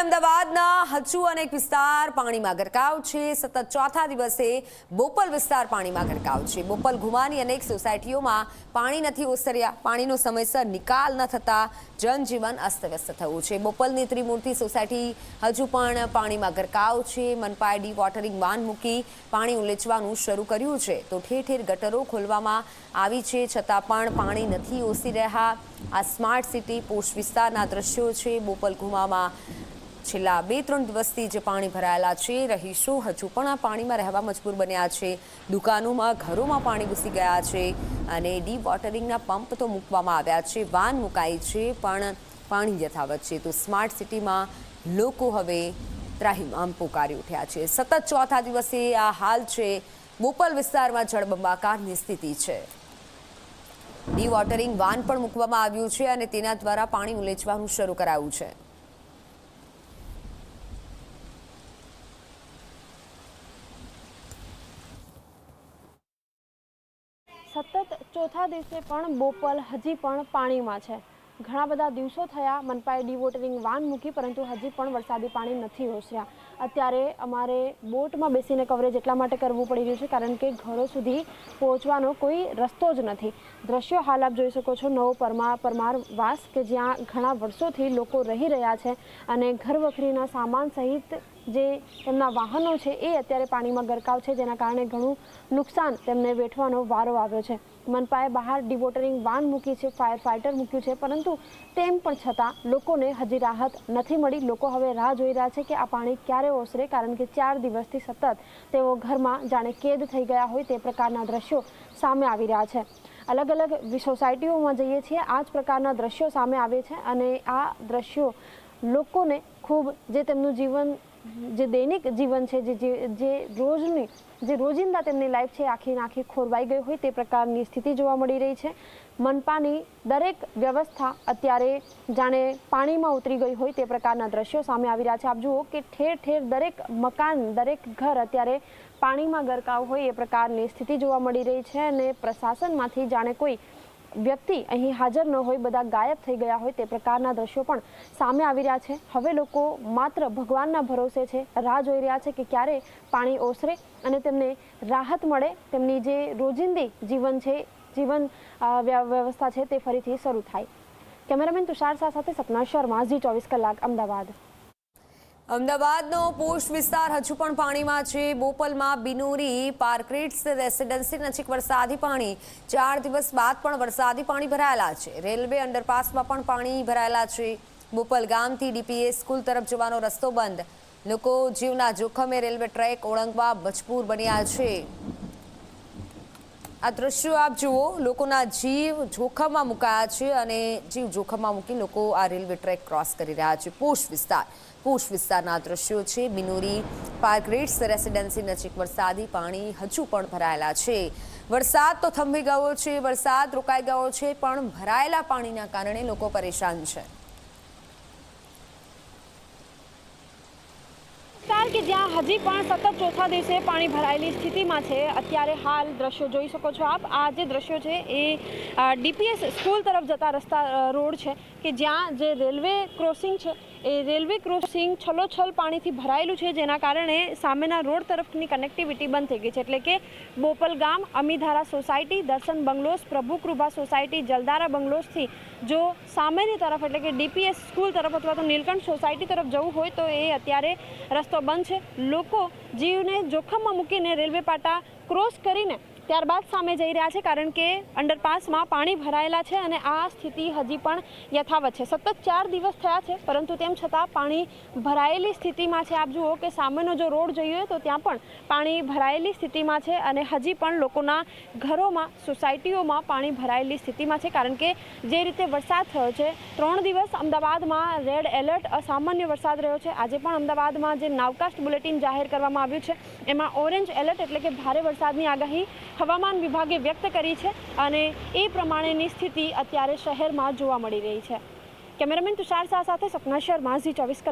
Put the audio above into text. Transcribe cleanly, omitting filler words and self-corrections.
અમદાવાદના હજુ અનેક વિસ્તાર પાણીમાં ગરકાવ છે। સતત ચોથા દિવસે બોપલ વિસ્તાર પાણીમાં ગરકાવ છે। બોપલ ઘુમાની અનેક સોસાયટીઓમાં પાણી નથી ઓસર્યા। પાણીનો સમયસર નિકાલ ન થતા જનજીવન અસ્તવ્યસ્ત થયું છે। બોપલની ત્રિમૂર્તિ સોસાયટી હજુ પણ પાણીમાં ગરકાવ છે। મનપાએ ડી વોટરિંગ વાન મૂકી પાણી ઉલેચવાનું શરૂ કર્યું છે તો ઠેર ઠેર ગટરો ખોલવામાં આવી છે, છતાં પણ પાણી નથી ઓસી રહ્યા। આ સ્માર્ટ સિટી પોશ વિસ્તારના દ્રશ્યો છે। બોપલ ઘુમામાં છેલ્લા 2-3 દિવસથી જે પાણી ભરાયેલા છે, રહીશો હજુ પણ આ પાણીમાં રહેવા મજબૂર બન્યા છે। દુકાનોમાં, ઘરોમાં પાણી ઘૂસી ગયા છે અને ડી વોટરિંગના પંપ તો મૂકવામાં આવ્યા છે, વાન મુકાઈ છે, પણ પાણી યથાવત છે। તો સ્માર્ટ સિટીમાં લોકો હવે ત્રાહિમામ પોકારી ઉઠ્યા છે। સતત ચોથા દિવસે આ હાલ છે। બોપલ વિસ્તારમાં જળબંબાકારની સ્થિતિ છે। ડી વોટરિંગ વાન પણ મૂકવામાં આવ્યું છે અને તેના દ્વારા પાણી ઉલેચવાનું શરૂ કરાયું છે। સતત ચોથા દિવસે પણ બોપલ હજી પણ પાણીમાં છે। ઘણા બધા દિવસો થયા મનપાએ ડી વોટરિંગ વાન મૂકી, પરંતુ હજી પણ વરસાદી પાણી નથી ઓસર્યા। અત્યારે અમારે બોટમાં બેસીને કવરેજ એટલા માટે કરવું પડી રહ્યું છે કારણ કે ઘરો સુધી પહોંચવાનો કોઈ રસ્તો જ નથી। દ્રશ્યો હાલ આપ જોઈ શકો છો નવો પરમાર વાસ કે જ્યાં ઘણા વર્ષોથી લોકો રહી રહ્યા છે અને ઘરવખરીના સામાન સહિત જે તેમના વાહનો છે એ અત્યારે પાણીમાં ગરકાવ છે, જેના કારણે ઘણું નુકસાન તેમને વેઠવાનો વારો આવ્યો છે। મનપાએ બહાર ડિવોટરિંગ વાન મૂકી છે, ફાયર ફાઇટર મૂક્યું છે, પરંતુ તેમ પણ છતાં લોકોને હજી રાહત નથી મળી। લોકો હવે રાહ જોઈ રહ્યા છે કે આ પાણી ક્યારે ઓસરે, કારણ કે 4 દિવસથી સતત તેઓ ઘરમાં જાણે કેદ થઈ ગયા હોય તે પ્રકારના દ્રશ્યો સામે આવી રહ્યા છે। અલગ અલગ સોસાયટીઓમાં જઈએ છીએ, આ જ પ્રકારના દ્રશ્યો સામે આવે છે અને આ દ્રશ્યો લોકોને ખૂબ જે તેમનું જીવન, જે દૈનિક જીવન છે, જે રોજિંદા તેમની લાઈફ છે, આખી ખોરવાઈ ગઈ હોય તે પ્રકારની સ્થિતિ જોવા મળી રહી છે। મનપાની દરેક વ્યવસ્થા અત્યારે જાણે પાણીમાં ઉતરી ગઈ હોય તે પ્રકારના દ્રશ્યો સામે આવી રહ્યા છે। આપ જુઓ કે ઠેર ઠેર દરેક મકાન, દરેક ઘર અત્યારે પાણીમાં ગરકાવ હોય એ પ્રકારની સ્થિતિ જોવા મળી રહી છે અને પ્રશાસનમાંથી જાણે કોઈ વ્યક્તિ અહીં હાજર ન હોય, બધા ગાયબ થઈ ગયા હોય તે પ્રકારના દ્રશ્યો પણ સામે આવી રહ્યા છે। હવે લોકો માત્ર ભગવાનના ભરોસે છે, રાહ જોઈ રહ્યા છે કે ક્યારે પાણી ઓસરે અને તેમને રાહત મળે, તેમની જે રોજિંદી જીવન છે, જીવન વ્યવસ્થા છે તે ફરીથી શરૂ થાય। કેમેરામેન તુષાર શાહ સાથે સપના શર્મા, ઝી24 કલાક, અમદાવાદ। અમદાવાદનો પોશ વિસ્તાર હજુ પણ પાણીમાં છે। બોપલમાં બિનોરી પાર્કરેટ્સ રેસિડેન્સી નજીક વરસાદી પાણી 4 દિવસ બાદ પણ વરસાદી પાણી ભરાયેલા છે। રેલવે અંડરપાસમાં પણ પાણી ભરાયેલા છે। બોપલ ગામથી ડીપીએસ સ્કૂલ તરફ જવાનો રસ્તો બંધ। લોકો જીવના જોખમે રેલવે ટ્રેક ઓળંગવા મજબૂર બન્યા છે। આ દ્રશ્યો આપ જુઓ, લોકોના જીવ જોખમમાં મુકાયા છે અને જીવ જોખમમાં મૂકી લોકો આ રેલવે ટ્રેક ક્રોસ કરી રહ્યા છે। પોશ વિસ્તારના દ્રશ્યો છે। બિનોરી પાર્કરેટ્સ રેસિડેન્સી નજીક વરસાદી પાણી હજુ પણ ભરાયેલા છે। વરસાદ તો થંભી ગયો છે, વરસાદ રોકાઈ ગયો છે, પણ ભરાયેલા પાણીના કારણે લોકો પરેશાન છે। કે જ્યાં હજી પણ સતત ચોથા દિવસે પાણી ભરાયેલી સ્થિતિમાં છે। અત્યારે હાલ દ્રશ્યો જોઈ શકો છો આપ। આ જે દ્રશ્યો છે એ ડીપીએસ સ્કૂલ તરફ જતા રસ્તા રોડ છે કે જ્યાં જે રેલવે ક્રોસિંગ છે એ રેલવે ક્રોસિંગ છલોછલ પાણીથી ભરાયેલું છે, જેના કારણે સામેના રોડ તરફની કનેક્ટિવિટી બંધ થઈ ગઈ છે। એટલે કે બોપલ ગામ, અમીધારા સોસાયટી, દર્શન બંગલોસ, પ્રભુ કૃપા સોસાયટી, જલદારા બંગલોસથી જો સામેની તરફ એટલે કે ડીપીએસ સ્કૂલ તરફ અથવા તો નીલકંઠ સોસાયટી તરફ જવું હોય તો એ અત્યારે રસ્તો બંધ છે। લોકો જીવને જોખમમાં મૂકીને રેલવે પાટા ક્રોસ કરીને ત્યારબાદ સામે જઈ રહ્યા છે, કારણ કે અંડરપાસમાં પાણી ભરાયેલા છે અને આ સ્થિતિ હજી પણ યથાવત છે। સતત 4 દિવસ થયા છે, પરંતુ તેમ છતાં પાણી ભરાયેલી સ્થિતિમાં છે। આપ જુઓ કે સામેનો જો રોડ જોઈએ તો ત્યાં પણ પાણી ભરાયેલી સ્થિતિમાં છે અને હજી પણ લોકોના ઘરોમાં, સોસાયટીઓમાં પાણી ભરાયેલી સ્થિતિમાં છે, કારણ કે જે રીતે વરસાદ થયો છે, 3 દિવસ અમદાવાદમાં રેડ એલર્ટ, અસામાન્ય વરસાદ રહ્યો છે। આજે પણ અમદાવાદમાં જે નાવકાસ્ટ બુલેટિન જાહેર કરવામાં આવ્યું છે એમાં ઓરેન્જ એલર્ટ એટલે કે ભારે વરસાદની આગાહી હવામાન વિભાગે વ્યક્ત કરી છે અને એ પ્રમાણેની સ્થિતિ અત્યારે શહેરમાં જોવા મળી રહી છે। કેમેરામેન તુષાર શાહ સાથે સપના શર્મા, ઝી24 કલાક।